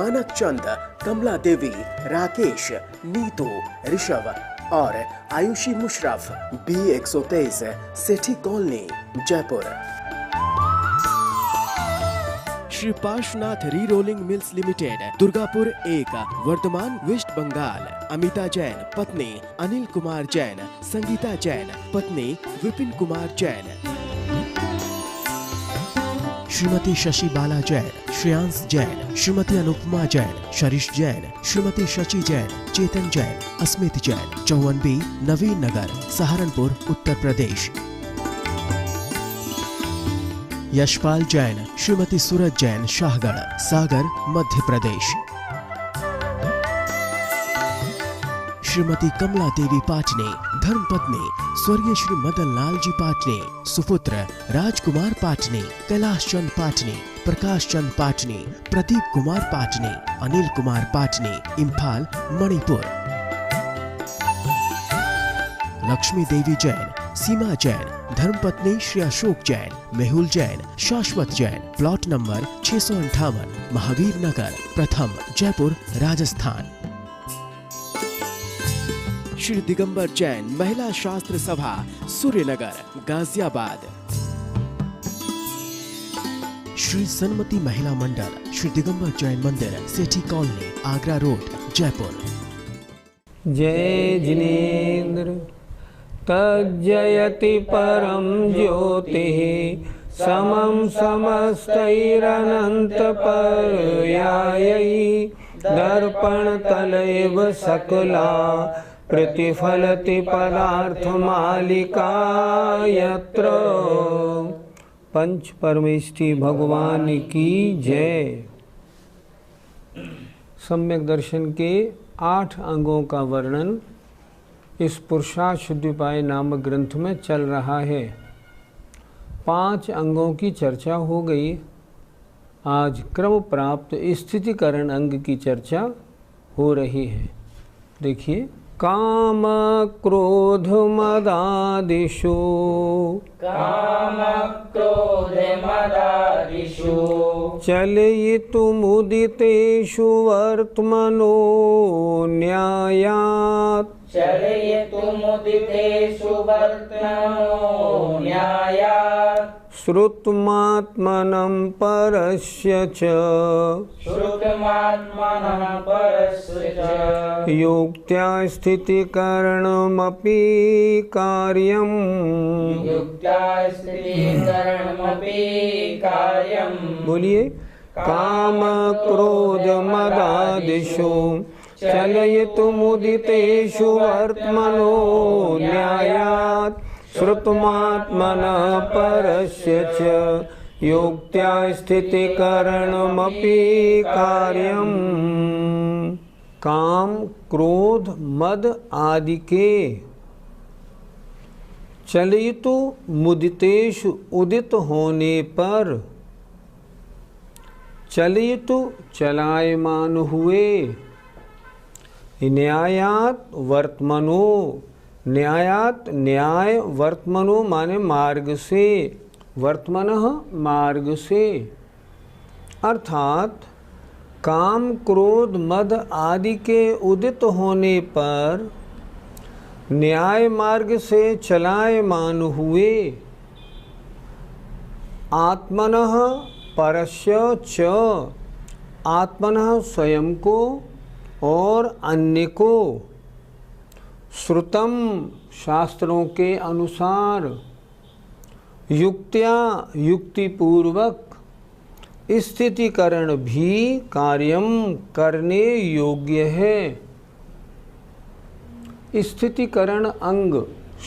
मानक चंद, कमला देवी, राकेश, नीतू, ऋषभ और Ayushi Musharraf, B123, Sethi colony, Jaipur. Shri Parshwanath re rolling mills limited, Durgapur 1, Bardhaman, West Bengal. Amita Jain, पत्नी अनिल कुमार जैन, संगीता जैन, पत्नी विपिन कुमार जैन। श्रीमती शशि बाला जैन, श्रेयांश जैन, श्रीमती अनुपमा जैन, शरीश जैन, श्रीमती शची जैन, चेतन जैन, अस्मित जैन, 54B, नवीन नगर, सहारनपुर, उत्तर प्रदेश। यशपाल जैन, श्रीमती सूरज जैन, शाहगढ़, सागर, मध्य प्रदेश। श्रीमती कमला देवी पाटनी, धर्मपत्नी स्वर्गीय श्री मदन लाल जी पाटनी, सुपुत्र राजकुमार पाटनी, कैलाश चंद पाटनी, प्रकाश चंद पाटनी, प्रदीप कुमार पाटनी, अनिल कुमार पाटनी, इम्फाल, मणिपुर। लक्ष्मी देवी जैन, सीमा जैन, धर्मपत्नी श्री अशोक जैन, मेहुल जैन, शाश्वत जैन, प्लॉट नंबर 658, महावीर नगर, प्रथम, जयपुर, राजस्थान। श्री दिगंबर जैन, महिला शास्त्र सभा, सूर्यनगर, गाजियाबाद। श्री सन्मति महिला मंडल, श्री दिगंबर जैन मंदिर, सेठी कॉलोनी, आगरा रोड, जयपुर। जय जिनेन्द्र तज्जयति परम ज्योतिः समं समस्तैरनंत पर्यायैः दर्पणतलैव सकला प्रतिफलति पदार्थमालिका यत्र। पंच परमेष्टि भगवान की जय। सम्यक दर्शन के 8 अंगों का वर्णन इस पुरुषार्थ शुद्धिपाय नामक ग्रंथ में चल रहा है। 5 अंगों की चर्चा हो गई। आज क्रम प्राप्त स्थितिकरण अंग की चर्चा हो रही है। देखिए, काम क्रोध मदादिषु, चलयितुमुदितेषु वर्त्मनो न्यायात्, श्रुत्मात्मनं परस्य च, युक्त्या स्थितिकरणमपि कार्यम्, बोलिए। काम क्रोध मदादिषु चलयितुमुदितेषु वर्त्मनो न्यायात्, श्रुत्मात्मनः परस्य च, युक्त्या स्थितिकरणमपि कार्यम्। काम क्रोध मद आदि के चलयितु मुदितेषु उदित होने पर, चलयितु चलायमान हुए, न्यायात वर्त्मनो, न्यायात न्याय, वर्त्मनो माने मार्ग से, वर्त्मनः मार्ग से, अर्थात काम क्रोध मद आदि के उदित होने पर न्याय मार्ग से चलायमान हुए, आत्मनः परस्य च, आत्मनः स्वयं को और अन्य को, श्रुतम शास्त्रों के अनुसार, युक्त्या युक्तिपूर्वक, स्थितिकरण भी कार्यम करने योग्य है। स्थितिकरण अंग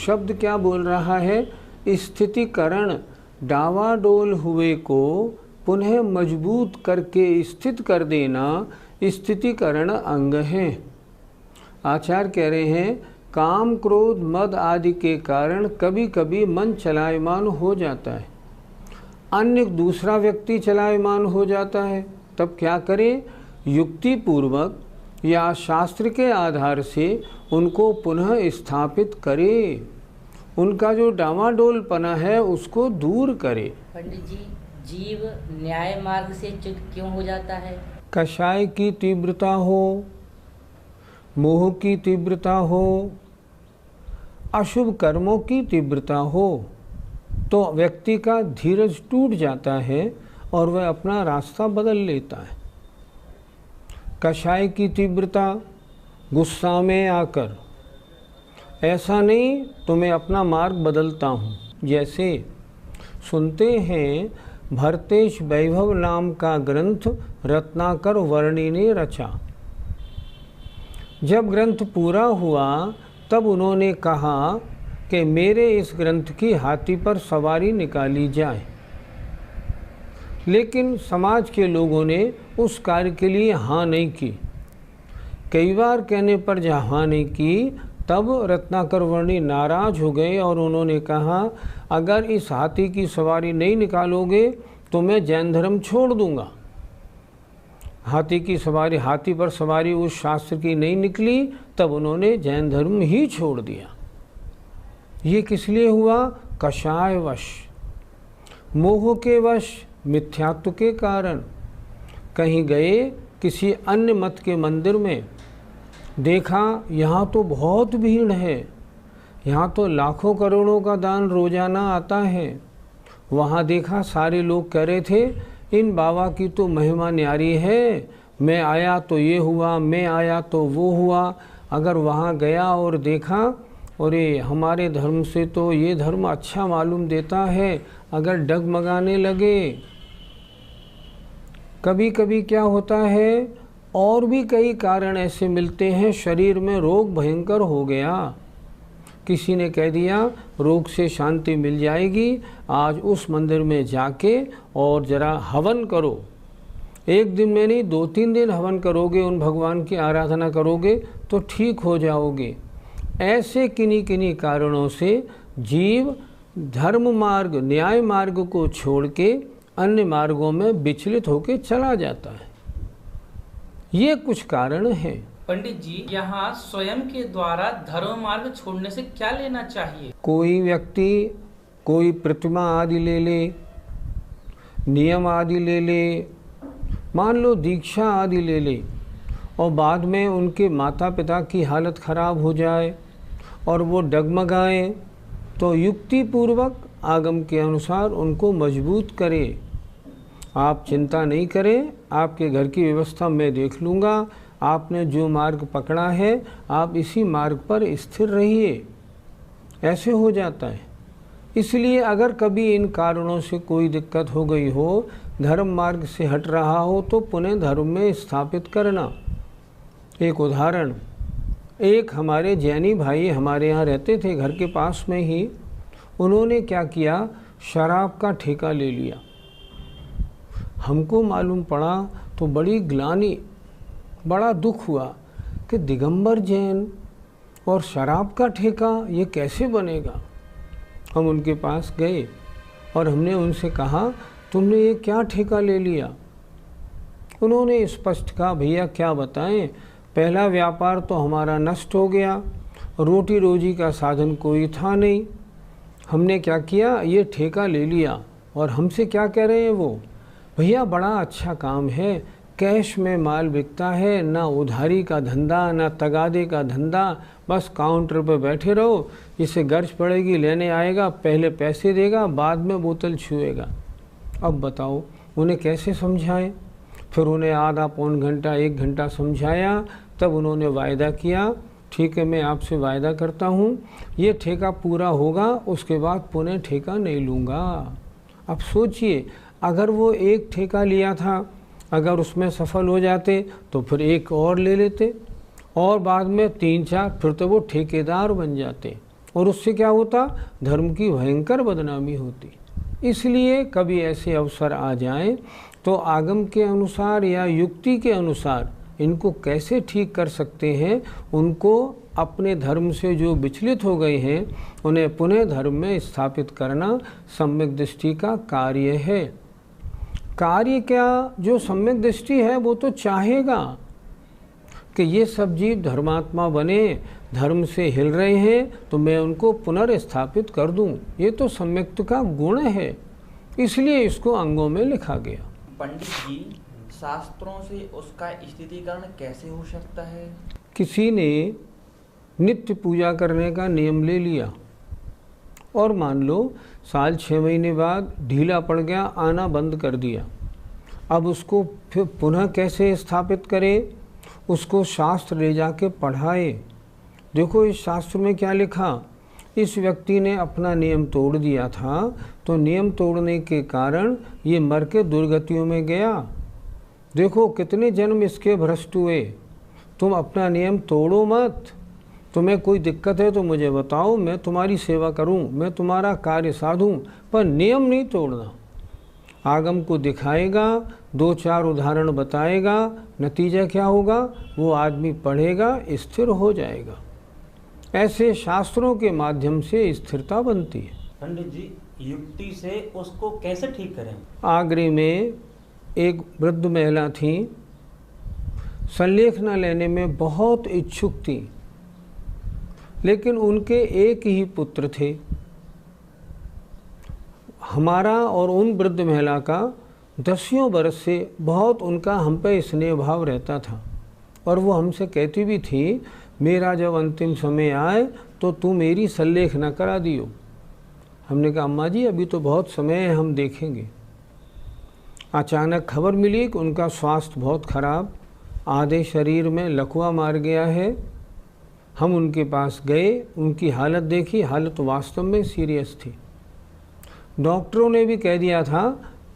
शब्द क्या बोल रहा है? स्थितिकरण डावाडोल हुए को पुनः मजबूत करके स्थित कर देना स्थितिकरण अंग है। आचार्य कह रहे हैं काम क्रोध मद आदि के कारण कभी कभी मन चलायमान हो जाता है, अन्य दूसरा व्यक्ति चलायमान हो जाता है, तब क्या करें? युक्ति पूर्वक या शास्त्र के आधार से उनको पुनः स्थापित करें, उनका जो डामाडोलपना है उसको दूर करे। पंडित जी, जीव न्याय मार्ग से च्युत क्यों हो जाता है? कषाय की तीव्रता हो, मोह की तीव्रता हो, अशुभ कर्मों की तीव्रता हो, तो व्यक्ति का धीरज टूट जाता है और वह अपना रास्ता बदल लेता है। कषाय की तीव्रता, गुस्सा में आकर, ऐसा नहीं तो मैं अपना मार्ग बदलता हूँ। जैसे सुनते हैं, भरतेश वैभव नाम का ग्रंथ रत्नाकर वर्णी ने रचा। जब ग्रंथ पूरा हुआ तब उन्होंने कहा कि मेरे इस ग्रंथ की हाथी पर सवारी निकाली जाए, लेकिन समाज के लोगों ने उस कार्य के लिए हाँ नहीं की। कई बार कहने पर जब हाँ नहीं की तब रत्नाकर वर्णी नाराज हो गए और उन्होंने कहा, अगर इस हाथी की सवारी नहीं निकालोगे तो मैं जैन धर्म छोड़ दूंगा। हाथी की सवारी, हाथी पर सवारी उस शास्त्र की नहीं निकली, तब उन्होंने जैन धर्म ही छोड़ दिया। ये किस लिए हुआ? कषाय वश, मोह के वश, मिथ्यात्व के कारण। कहीं गए किसी अन्य मत के मंदिर में, देखा यहाँ तो बहुत भीड़ है, यहाँ तो लाखों करोड़ों का दान रोजाना आता है। वहाँ देखा सारे लोग कह रहे थे इन बाबा की तो महिमा न्यारी है, मैं आया तो ये हुआ, मैं आया तो वो हुआ। अगर वहाँ गया और देखा, अरे हमारे धर्म से तो ये धर्म अच्छा मालूम देता है, अगर डगमगाने लगे। कभी कभी क्या होता है, और भी कई कारण ऐसे मिलते हैं, शरीर में रोग भयंकर हो गया, किसी ने कह दिया रोग से शांति मिल जाएगी, आज उस मंदिर में जाके और जरा हवन करो। एक दिन में नहीं, 2-3 दिन हवन करोगे, उन भगवान की आराधना करोगे तो ठीक हो जाओगे। ऐसे किन्हीं किन्हीं कारणों से जीव धर्म मार्ग, न्याय मार्ग को छोड़ के अन्य मार्गों में विचलित होकर चला जाता है। ये कुछ कारण हैं। पंडित जी, यहाँ स्वयं के द्वारा धर्म मार्ग छोड़ने से क्या लेना चाहिए? कोई व्यक्ति कोई प्रतिमा आदि ले ले, नियम आदि ले ले, मान लो दीक्षा आदि ले ले, और बाद में उनके माता पिता की हालत खराब हो जाए और वो डगमगाएं, तो युक्ति पूर्वक आगम के अनुसार उनको मजबूत करें। आप चिंता नहीं करें, आपके घर की व्यवस्था मैं देख लूँगा, आपने जो मार्ग पकड़ा है आप इसी मार्ग पर स्थिर रहिए। ऐसे हो जाता है। इसलिए अगर कभी इन कारणों से कोई दिक्कत हो गई हो, धर्म मार्ग से हट रहा हो, तो पुनः धर्म में स्थापित करना। एक उदाहरण, एक हमारे जैनी भाई हमारे यहाँ रहते थे, घर के पास में ही। उन्होंने क्या किया, शराब का ठेका ले लिया। हमको मालूम पड़ा तो बड़ी ग्लानि, बड़ा दुख हुआ कि दिगंबर जैन और शराब का ठेका, ये कैसे बनेगा। हम उनके पास गए और हमने उनसे कहा, तुमने ये क्या ठेका ले लिया? उन्होंने स्पष्ट कहा, भैया क्या बताएं, पहला व्यापार तो हमारा नष्ट हो गया, रोटी रोजी का साधन कोई था नहीं। हमने क्या किया, ये ठेका ले लिया। और हमसे क्या कह रहे हैं वो, भैया बड़ा अच्छा काम है, कैश में माल बिकता है, ना उधारी का धंधा, ना तगादे का धंधा, बस काउंटर पर बैठे रहो, इसे गर्ज पड़ेगी लेने आएगा, पहले पैसे देगा, बाद में बोतल छुएगा। अब बताओ उन्हें कैसे समझाएं? फिर उन्हें आधा पौन घंटा 1 घंटा समझाया, तब उन्होंने वायदा किया, ठीक है मैं आपसे वायदा करता हूँ, ये ठेका पूरा होगा, उसके बाद पुनः ठेका नहीं लूँगा। अब सोचिए, अगर वो एक ठेका लिया था, अगर उसमें सफल हो जाते तो फिर एक और ले लेते, और बाद में 3-4, फिर तो वो ठेकेदार बन जाते, और उससे क्या होता, धर्म की भयंकर बदनामी होती। इसलिए कभी ऐसे अवसर आ जाएं तो आगम के अनुसार या युक्ति के अनुसार इनको कैसे ठीक कर सकते हैं, उनको अपने धर्म से जो विचलित हो गए हैं उन्हें पुनः धर्म में स्थापित करना सम्यक दृष्टि का कार्य है। कार्य क्या, जो सम्यक दृष्टि है वो तो चाहेगा कि ये सब जीव धर्मात्मा बने, धर्म से हिल रहे हैं तो मैं उनको पुनर्स्थापित कर दूं। ये तो सम्यक्त का गुण है, इसलिए इसको अंगों में लिखा गया। पंडित जी, शास्त्रों से उसका स्थितिकरण कैसे हो सकता है? किसी ने नित्य पूजा करने का नियम ले लिया और मान लो साल 6 महीने बाद ढीला पड़ गया, आना बंद कर दिया। अब उसको फिर पुनः कैसे स्थापित करे? उसको शास्त्र ले जाके पढ़ाए। देखो इस शास्त्र में क्या लिखा, इस व्यक्ति ने अपना नियम तोड़ दिया था, तो नियम तोड़ने के कारण ये मर के दुर्गतियों में गया। देखो कितने जन्म इसके भ्रष्ट हुए। तुम अपना नियम तोड़ो मत। तुम्हें कोई दिक्कत है तो मुझे बताओ, मैं तुम्हारी सेवा करूं, मैं तुम्हारा कार्य साधूं, पर नियम नहीं तोड़ना। आगम को दिखाएगा, 2-4 उदाहरण बताएगा, नतीजा क्या होगा? वो आदमी पढ़ेगा, स्थिर हो जाएगा। ऐसे शास्त्रों के माध्यम से स्थिरता बनती है। पंडित जी, युक्ति से उसको कैसे ठीक करें? आगरे में एक वृद्ध महिला थी, संलेखना लेने में बहुत इच्छुक थी, लेकिन उनके एक ही पुत्र थे। हमारा और उन वृद्ध महिला का 10 बरस से बहुत उनका हम पे स्नेह भाव रहता था, और वो हमसे कहती भी थी, मेरा जब अंतिम समय आए तो तू मेरी संलेखना करा दियो। हमने कहा अम्मा जी अभी तो बहुत समय है, हम देखेंगे। अचानक खबर मिली कि उनका स्वास्थ्य बहुत खराब, आधे शरीर में लकवा मार गया है। हम उनके पास गए, उनकी हालत देखी, हालत वास्तव में सीरियस थी। डॉक्टरों ने भी कह दिया था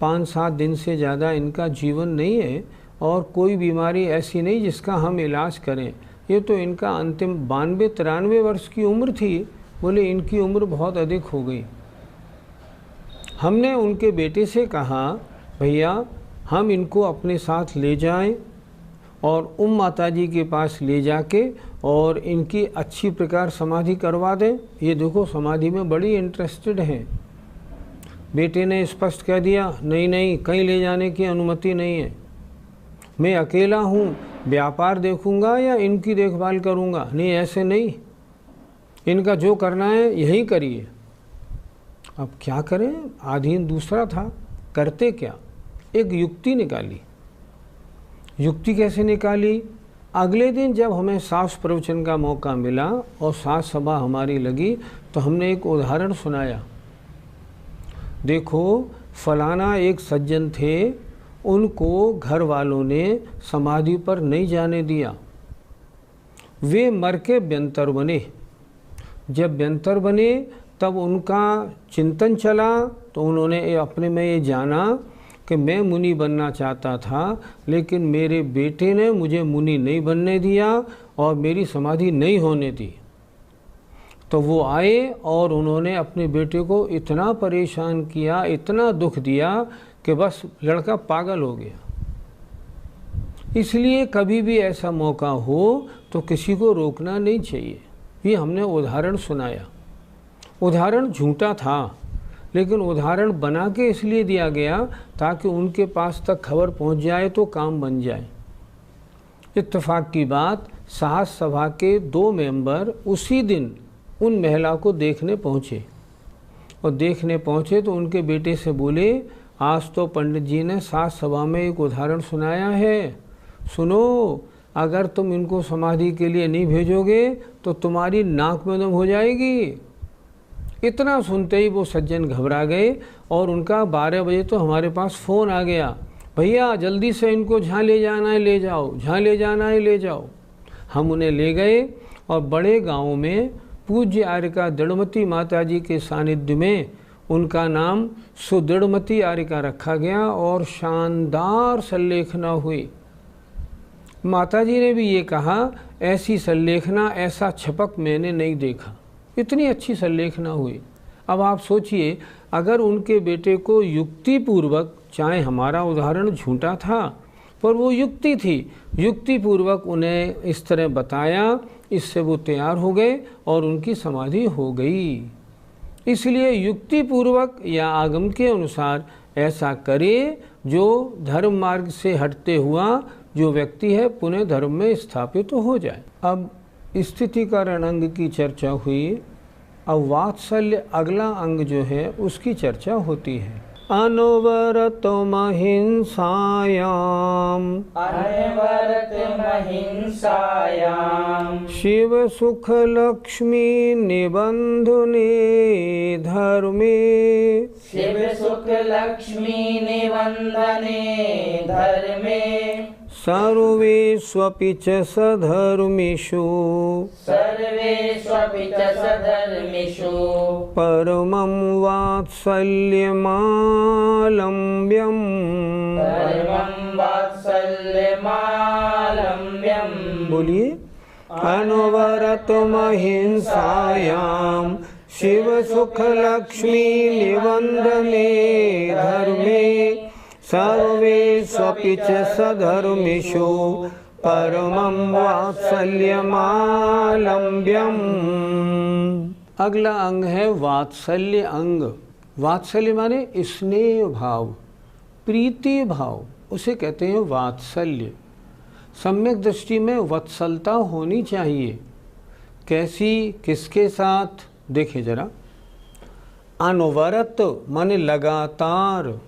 5-7 दिन से ज़्यादा इनका जीवन नहीं है, और कोई बीमारी ऐसी नहीं जिसका हम इलाज करें। ये तो इनका अंतिम 92-93 वर्ष की उम्र थी। बोले इनकी उम्र बहुत अधिक हो गई। हमने उनके बेटे से कहा, भैया हम इनको अपने साथ ले जाएं और माता जी के पास ले जाके और इनकी अच्छी प्रकार समाधि करवा दें। ये देखो समाधि में बड़ी इंटरेस्टेड हैं। बेटे ने स्पष्ट कह दिया, नहीं नहीं, कहीं ले जाने की अनुमति नहीं है। मैं अकेला हूँ, व्यापार देखूंगा या इनकी देखभाल करूंगा? नहीं, ऐसे नहीं, इनका जो करना है यही करिए। अब क्या करें, अधीन दूसरा था, करते क्या? एक युक्ति निकाली। युक्ति कैसे निकाली? अगले दिन जब हमें शास्त्र प्रवचन का मौका मिला और शास्त्र सभा हमारी लगी, तो हमने एक उदाहरण सुनाया। देखो फलाना एक सज्जन थे, उनको घर वालों ने समाधि पर नहीं जाने दिया। वे मर के व्यंतर बने। जब व्यंतर बने तब उनका चिंतन चला, तो उन्होंने अपने में ये जाना कि मैं मुनि बनना चाहता था, लेकिन मेरे बेटे ने मुझे मुनि नहीं बनने दिया और मेरी समाधि नहीं होने दी। तो वो आए और उन्होंने अपने बेटे को इतना परेशान किया, इतना दुख दिया कि बस लड़का पागल हो गया। इसलिए कभी भी ऐसा मौका हो तो किसी को रोकना नहीं चाहिए। ये हमने उदाहरण सुनाया। उदाहरण झूठा था, लेकिन उदाहरण बना के इसलिए दिया गया ताकि उनके पास तक खबर पहुंच जाए तो काम बन जाए। इत्तेफाक की बात, शास्त्र सभा के 2 मेंबर उसी दिन उन महिला को देखने पहुँचे, और देखने पहुँचे तो उनके बेटे से बोले, आज तो पंडित जी ने शास्त्र सभा में एक उदाहरण सुनाया है, सुनो, अगर तुम इनको समाधि के लिए नहीं भेजोगे तो तुम्हारी नाक में दम हो जाएगी। इतना सुनते ही वो सज्जन घबरा गए, और उनका 12 बजे तो हमारे पास फ़ोन आ गया, भैया जल्दी से इनको जहाँ ले जाना है ले जाओ, जहाँ ले जाना है ले जाओ। हम उन्हें ले गए और बड़े गाँव में पूज्य आर्यका दृढ़मती माता जी के सानिध्य में उनका नाम सुदृढ़मती आर्यका रखा गया, और शानदार संलेखना हुई। माता जी ने भी ये कहा, ऐसी संलेखना, ऐसा छपक मैंने नहीं देखा। इतनी अच्छी संलेखना हुई। अब आप सोचिए, अगर उनके बेटे को युक्ति पूर्वक, चाहे हमारा उदाहरण झूठा था पर वो युक्ति थी, युक्ति पूर्वक उन्हें इस तरह बताया, इससे वो तैयार हो गए और उनकी समाधि हो गई। इसलिए युक्ति पूर्वक या आगम के अनुसार ऐसा करे जो धर्म मार्ग से हटते हुआ जो व्यक्ति है पुनः धर्म में स्थापित हो जाए। अब स्थितिकरण अंग की चर्चा हुई, अब वात्सल्य अगला अंग जो है उसकी चर्चा होती है। अनवरतमहिंसायाम् शिव सुख लक्ष्मी निबंधने धर्मे शिव सुख लक्ष्मी निबंधने धर्मे सर्वेष्वपि च सधर्मिषु सर्वेष्वपि च सधर्मिषु परमं वात्सल्यमालम्ब्यम् परमं वात्सल्यमालम्ब्यम्। बोलिए। अनवरतमहिंसायां शिव सुख लक्ष्मी निबंधने धर्मे सर्वेष्वपि च सधर्मिषु परमं वात्सल्यमालम्ब्यम्। अगला अंग है वात्सल्य अंग। वात्सल्य माने स्नेह भाव, प्रीति भाव, उसे कहते हैं वात्सल्य। सम्यक दृष्टि में वत्सलता होनी चाहिए। कैसी, किसके साथ? देखिए जरा। अनवरत माने लगातार,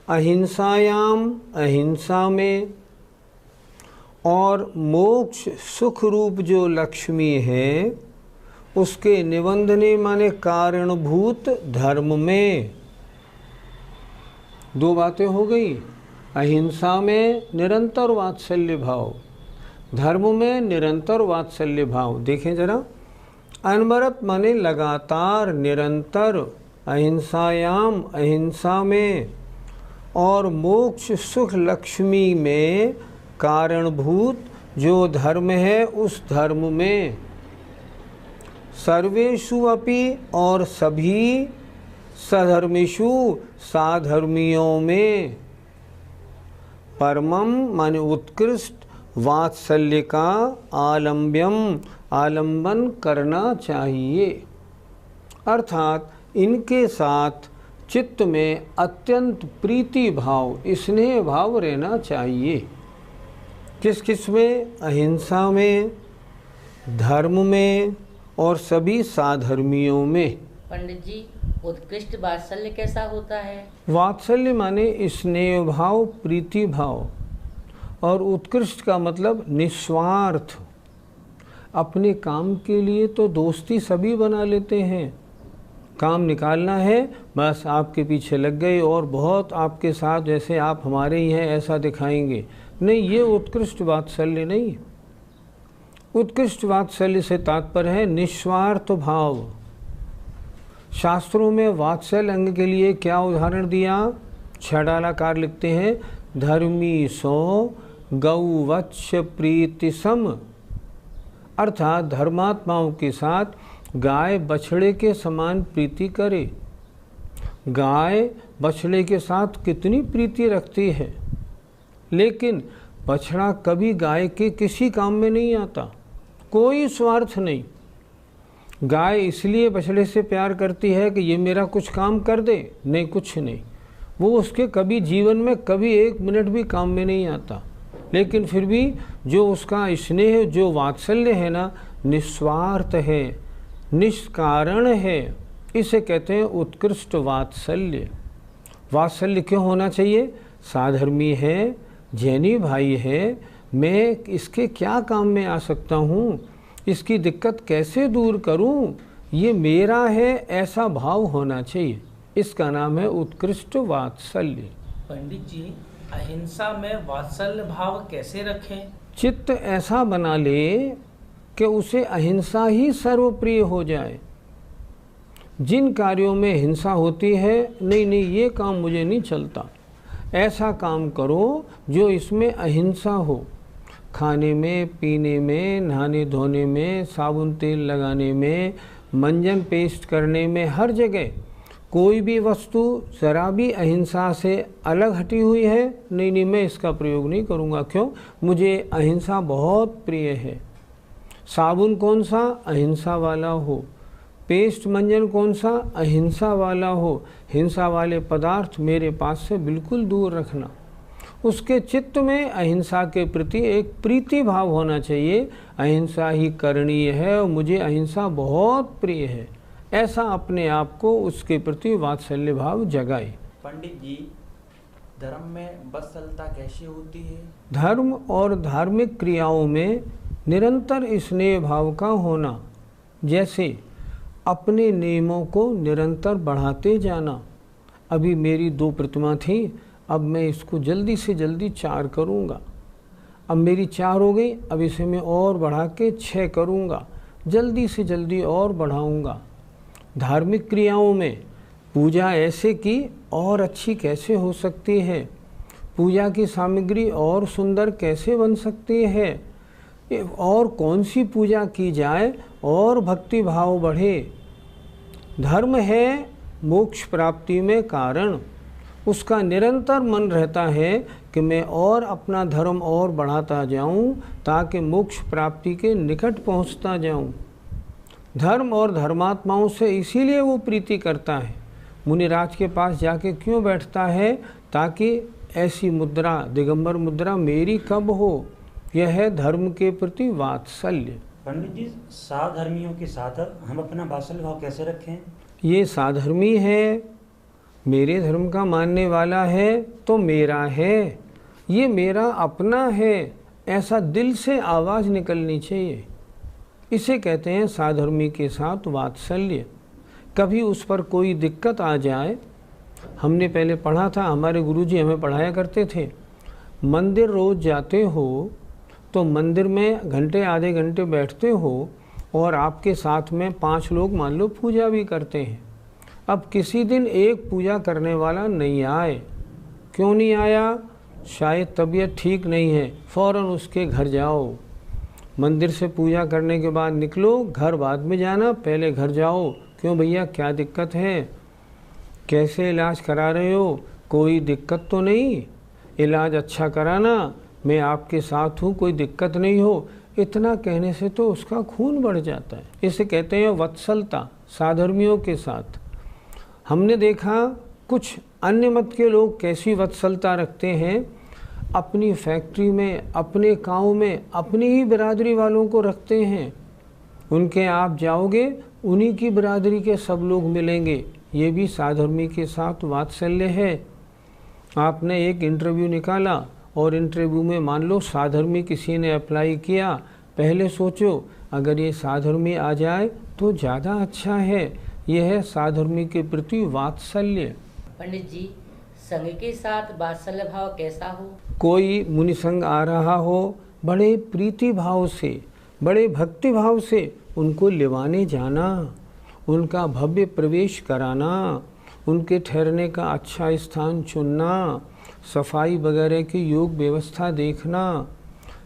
अहिंसायाम अहिंसा में, और मोक्ष सुख रूप जो लक्ष्मी है उसके निबंधने माने कारणभूत धर्म में। दो बातें हो गई। अहिंसा में निरंतर वात्सल्य भाव, धर्म में निरंतर वात्सल्य भाव। देखें जरा। अनवरत माने लगातार, निरंतर, अहिंसायाम अहिंसा में, और मोक्ष सुख लक्ष्मी में कारणभूत जो धर्म है उस धर्म में। सर्वेषु अपि और सभी, सधर्मिषु साधर्मियों में, परमम माने उत्कृष्ट, वात्सल्य का आलम्ब्यम आलंबन करना चाहिए। अर्थात इनके साथ चित्त में अत्यंत प्रीति भाव, स्नेह भाव रहना चाहिए। किस किस में? अहिंसा में, धर्म में, और सभी साधर्मियों में। पंडित जी, उत्कृष्ट वात्सल्य कैसा होता है? वात्सल्य माने स्नेह भाव, प्रीति भाव, और उत्कृष्ट का मतलब निस्वार्थ। अपने काम के लिए तो दोस्ती सभी बना लेते हैं। काम निकालना है, बस आपके पीछे लग गए और बहुत आपके साथ जैसे आप हमारे ही हैं ऐसा दिखाएंगे। नहीं, ये उत्कृष्ट वात्सल्य नहीं। उत्कृष्ट वात्सल्य से तात्पर्य है निस्वार्थ भाव। शास्त्रों में वात्सल्य अंग के लिए क्या उदाहरण दिया? छडालाकार लिखते हैं, धर्मी सो गौवत्स प्रीति सम। अर्थात धर्मात्माओं के साथ गाय बछड़े के समान प्रीति करे। गाय बछड़े के साथ कितनी प्रीति रखती है, लेकिन बछड़ा कभी गाय के किसी काम में नहीं आता, कोई स्वार्थ नहीं। गाय इसलिए बछड़े से प्यार करती है कि ये मेरा कुछ काम कर दे, नहीं कुछ नहीं। वो उसके कभी जीवन में कभी एक मिनट भी काम में नहीं आता, लेकिन फिर भी जो उसका स्नेह, जो वात्सल्य है ना, निस्वार्थ है, निष्कारण है। इसे कहते हैं उत्कृष्ट वात्सल्य। वात्सल्य क्यों होना चाहिए? साधर्मी है, जैनी भाई है, मैं इसके क्या काम में आ सकता हूँ, इसकी दिक्कत कैसे दूर करूँ, ये मेरा है, ऐसा भाव होना चाहिए। इसका नाम है उत्कृष्ट वात्सल्य। पंडित जी, अहिंसा में वात्सल्य भाव कैसे रखें? चित्त ऐसा बना ले कि उसे अहिंसा ही सर्वप्रिय हो जाए। जिन कार्यों में हिंसा होती है, नहीं नहीं ये काम मुझे नहीं चलता, ऐसा काम करो जो इसमें अहिंसा हो। खाने में, पीने में, नहाने धोने में, साबुन तेल लगाने में, मंजन पेस्ट करने में, हर जगह कोई भी वस्तु ज़रा भी अहिंसा से अलग हटी हुई है, नहीं नहीं मैं इसका प्रयोग नहीं करूँगा। क्यों? मुझे अहिंसा बहुत प्रिय है। साबुन कौन सा? अहिंसा वाला हो। पेस्ट मंजन कौन सा? अहिंसा वाला हो। हिंसा वाले पदार्थ मेरे पास से बिल्कुल दूर रखना। उसके चित्त में अहिंसा के प्रति एक प्रीति भाव होना चाहिए। अहिंसा ही करणीय है और मुझे अहिंसा बहुत प्रिय है, ऐसा अपने आप को उसके प्रति वात्सल्य भाव जगाए। पंडित जी, धर्म में वत्सलता कैसे होती है? धर्म और धार्मिक क्रियाओं में निरंतर स्नेह भाव का होना, जैसे अपने नियमों को निरंतर बढ़ाते जाना। अभी मेरी 2 प्रतिमा थी, अब मैं इसको जल्दी से जल्दी 4 करूँगा। अब मेरी 4 हो गई, अब इसे मैं और बढ़ा के 6 करूँगा, जल्दी से जल्दी और बढ़ाऊँगा। धार्मिक क्रियाओं में पूजा ऐसे की और अच्छी कैसे हो सकती है, पूजा की सामग्री और सुंदर कैसे बन सकती है, और कौन सी पूजा की जाए और भक्ति भाव बढ़े। धर्म है मोक्ष प्राप्ति में कारण। उसका निरंतर मन रहता है कि मैं और अपना धर्म और बढ़ाता जाऊं ताकि मोक्ष प्राप्ति के निकट पहुंचता जाऊं। धर्म और धर्मात्माओं से इसीलिए वो प्रीति करता है। मुनिराज के पास जाके क्यों बैठता है? ताकि ऐसी मुद्रा, दिगंबर मुद्रा मेरी कब हो। यह है धर्म के प्रति वात्सल्य। पंडित जी, साधर्मियों के साथ हम अपना वात्सल्य भाव कैसे रखें? ये साधर्मी है, मेरे धर्म का मानने वाला है तो मेरा है, ये मेरा अपना है, ऐसा दिल से आवाज़ निकलनी चाहिए। इसे कहते हैं साधर्मी के साथ वात्सल्य। कभी उस पर कोई दिक्कत आ जाए, हमने पहले पढ़ा था, हमारे गुरुजी हमें पढ़ाया करते थे, मंदिर रोज़ जाते हो तो मंदिर में घंटे आधे घंटे बैठते हो और आपके साथ में 5 लोग मान लो पूजा भी करते हैं। अब किसी दिन एक पूजा करने वाला नहीं आए, क्यों नहीं आया? शायद तबीयत ठीक नहीं है, फ़ौरन उसके घर जाओ। मंदिर से पूजा करने के बाद निकलो, घर बाद में जाना, पहले घर जाओ। क्यों भैया, क्या दिक्कत है? कैसे इलाज करा रहे हो? कोई दिक्कत तो नहीं? इलाज अच्छा कराना, मैं आपके साथ हूँ, कोई दिक्कत नहीं हो। इतना कहने से तो उसका खून बढ़ जाता है। इसे कहते हैं वत्सलता, साधर्मियों के साथ। हमने देखा कुछ अन्य मत के लोग कैसी वत्सलता रखते हैं, अपनी फैक्ट्री में, अपने गांव में अपनी ही बिरादरी वालों को रखते हैं। उनके आप जाओगे, उन्हीं की बिरादरी के सब लोग मिलेंगे। ये भी साधर्मी के साथ वात्सल्य है। आपने एक इंटरव्यू निकाला और इंटरव्यू में मान लो साधर्मी किसी ने अप्लाई किया, पहले सोचो अगर ये साधर्मी आ जाए तो ज़्यादा अच्छा है। यह है साधर्मी के प्रति वात्सल्य। पंडित जी, संघ के साथ वात्सल्य भाव कैसा हो? कोई मुनि संग आ रहा हो, बड़े प्रीति भाव से, बड़े भक्ति भाव से उनको लिवाने जाना, उनका भव्य प्रवेश कराना, उनके ठहरने का अच्छा स्थान चुनना, सफाई वगैरह की योग व्यवस्था देखना।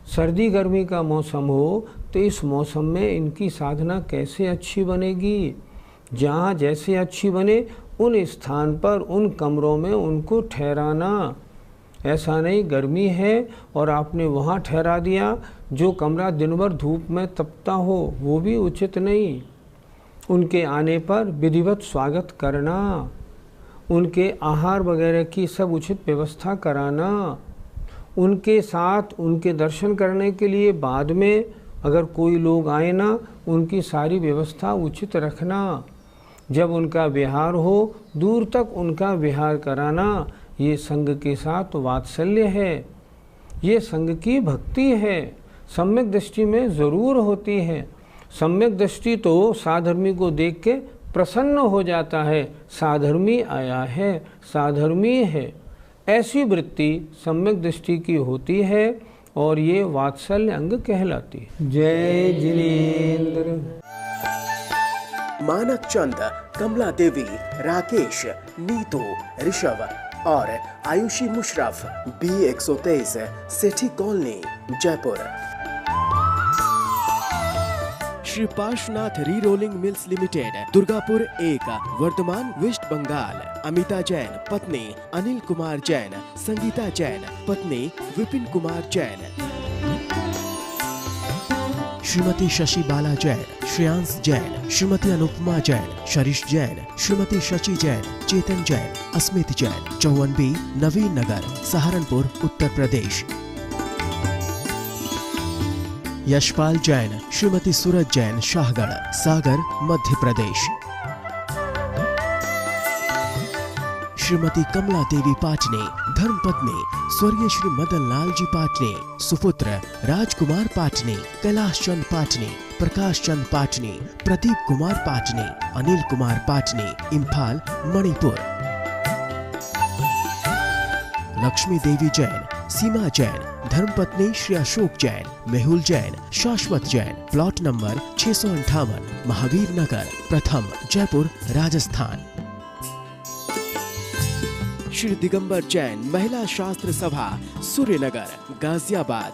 सर्दी गर्मी का मौसम हो तो इस मौसम में इनकी साधना कैसे अच्छी बनेगी, जहाँ जैसे अच्छी बने उन स्थान पर, उन कमरों में उनको ठहराना। ऐसा नहीं गर्मी है और आपने वहाँ ठहरा दिया, जो कमरा दिन भर धूप में तपता हो, वो भी उचित नहीं। उनके आने पर विधिवत स्वागत करना, उनके आहार वगैरह की सब उचित व्यवस्था कराना, उनके साथ उनके दर्शन करने के लिए बाद में अगर कोई लोग आए ना, उनकी सारी व्यवस्था उचित रखना। जब उनका विहार हो, दूर तक उनका विहार कराना। ये संघ के साथ वात्सल्य है, ये संघ की भक्ति है। सम्यक दृष्टि में ज़रूर होती है। सम्यक दृष्टि तो साधर्मी को देख के प्रसन्न हो जाता है, साधर्मी आया है, साधर्मी है। ऐसी वृत्ति सम्यक दृष्टि की होती है और ये वात्सल्य अंग कहलाती है। जय जिनेन्द्र। मानक चंद, कमला देवी, राकेश, नीतू, ऋषभ और Ayushi Musharraf, B123, Sethi colony, Jaipur. Shri Parshwanath re rolling mills limited, Durgapur 1, Bardhaman, West Bengal. Amita Jain, पत्नी अनिल कुमार जैन, संगीता जैन, पत्नी विपिन कुमार जैन। श्रीमती शशि बाला जैन, श्रेयांश जैन, श्रीमती अनुपमा जैन, शरीश जैन, श्रीमती शशि जैन, चेतन जैन, अस्मित जैन, 54B, नवीन नगर, सहारनपुर, उत्तर प्रदेश। यशपाल जैन, श्रीमती सूरज जैन, शाहगढ़, सागर, मध्य प्रदेश। श्रीमती कमला देवी पाटने, धर्मपत्नी स्वर्गीय श्री मदन लाल जी पाटने, सुपुत्र राजकुमार पाटने, कैलाश चंद पाटने, प्रकाश चंद पाटने, प्रदीप कुमार पाटने, अनिल कुमार पाटने, इम्फाल मणिपुर। लक्ष्मी देवी जैन, सीमा जैन, धर्मपत्नी श्री अशोक जैन, मेहुल जैन, शाश्वत जैन, प्लॉट नंबर 658, महावीर नगर, प्रथम, जयपुर, राजस्थान। श्री दिगंबर जैन महिला शास्त्र सभा, सूर्यनगर, गाजियाबाद।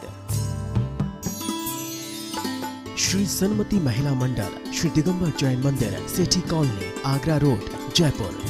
श्री सन्मति महिला मंडल, श्री दिगंबर जैन मंदिर, सेठी कॉलोनी, आगरा रोड, जयपुर।